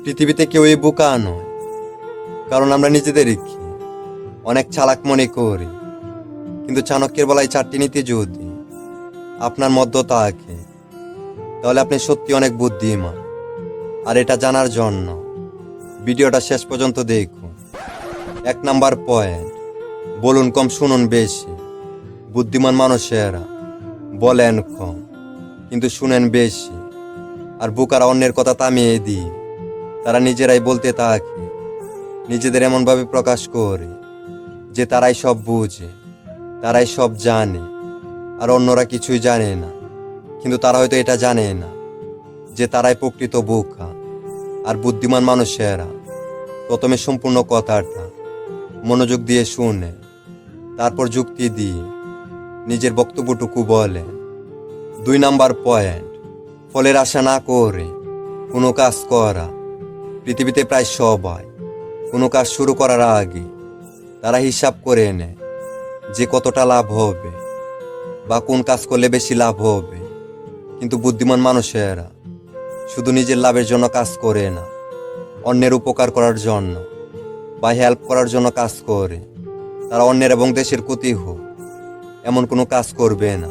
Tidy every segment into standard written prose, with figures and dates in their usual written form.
পৃথিবীতে কেউই বোকা নয়, কারণ আমরা নিজেদেরকে অনেক চালাক মনে করি। কিন্তু চাণক্যের বলাই 4টি নীতি যদি আপনার মধ্যে থাকে, তাহলে আপনি সত্যি অনেক বুদ্ধিমান। আর এটা জানার জন্য ভিডিওটা শেষ পর্যন্ত দেখুন। 1 নাম্বার পয়েন্ট, বলুন কম শুনুন বেশি। বুদ্ধিমান মানুষেরা বলেন কম কিন্তু শুনেন বেশি, আর বোকারা অন্যের কথা থামিয়ে দিয়ে তারা নিজেরাই বলতে থাকে, নিজেদের এমনভাবে প্রকাশ করে যে তারাই সব বুঝে, তারাই সব জানে, আর অন্যরা কিছুই জানে না। কিন্তু তারা হয়তো এটা জানে না যে তারাই প্রকৃত বোকা। আর বুদ্ধিমান মানুষেরা প্রথমে সম্পূর্ণ কথাটা মনোযোগ দিয়ে শুনে, তারপর যুক্তি দিয়ে নিজের বক্তব্যটুকু বলে। 2 নাম্বার পয়েন্ট, ফলের আশা না করে কোনো কাজ করা। পৃথিবীতে প্রায় সবাই কোনো কাজ শুরু করার আগে তারা হিসাব করে নেয় যে কতটা লাভ হবে বা কোন কাজ করলে বেশি লাভ হবে। কিন্তু বুদ্ধিমান মানুষেরা শুধু নিজের লাভের জন্য কাজ করে না, অন্যের উপকার করার জন্য বা হেল্প করার জন্য কাজ করে। তারা অন্যের এবং দেশের ক্ষতি হোক এমন কোনো কাজ করবে না।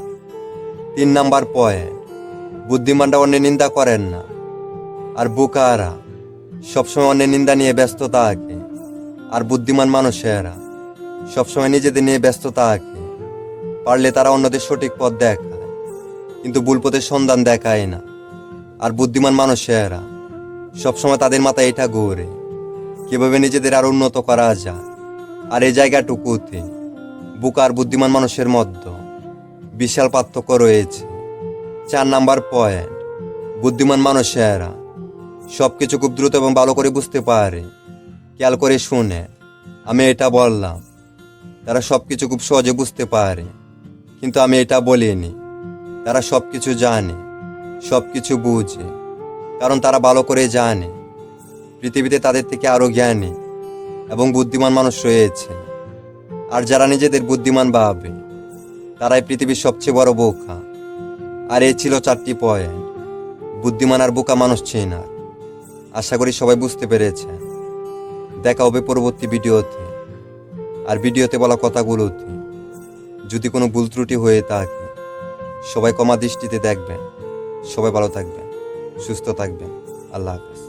3 নাম্বার পয়েন্ট, বুদ্ধিমানরা অন্যের নিন্দা করেন না, আর বোকারা সবসময় অন্যের নিন্দা নিয়ে ব্যস্ত থাকে। আর বুদ্ধিমান মানুষেরা সবসময় নিজেদের নিয়ে ব্যস্ত থাকে। পারলে তারা অন্যদের সঠিক পথ দেখায়, কিন্তু ভুল পথের সন্ধান দেখায় না। আর বুদ্ধিমান মানুষেরা সবসময় তাদের মাথায় এটা ঘুরে কিভাবে নিজেদের আরো উন্নত করা যায়। আর এই জায়গাটুকুতে বোকা আর বুদ্ধিমান মানুষের মধ্যে বিশাল পার্থক্য রয়েছে। 4 নাম্বার পয়েন্ট, বুদ্ধিমান মানুষেরা সবকিছু খুব দ্রুত এবং ভালো করে বুঝতে পারে। খেয়াল করে শুনে আমি এটা বললাম, তারা সবকিছু খুব সহজে বুঝতে পারে, কিন্তু আমি এটা বলিনি। তারা সবকিছু জানে, সবকিছু বুঝে, কারণ তারা ভালো করে জানে পৃথিবীতে তাদের থেকে আরো জ্ঞানী এবং বুদ্ধিমান মানুষ রয়েছে। আর যারা নিজেদের বুদ্ধিমান ভাবে তারাই পৃথিবীর সবচেয়ে বড় বোকা। আর এই ছিল 4টি পয়েন্ট বুদ্ধিমান আর বোকা মানুষ চেনার। আশা করি সবাই বুঝতে পেরেছেন। দেখা হবে পরবর্তী ভিডিওতে। আর ভিডিওতে বলা কথাগুলোতে যদি কোনো ভুল ত্রুটি হয়ে থাকে, সবাই ক্ষমা দৃষ্টিতে দেখবেন। সবাই ভালো থাকবেন, সুস্থ থাকবেন। আল্লাহ হাফেজ।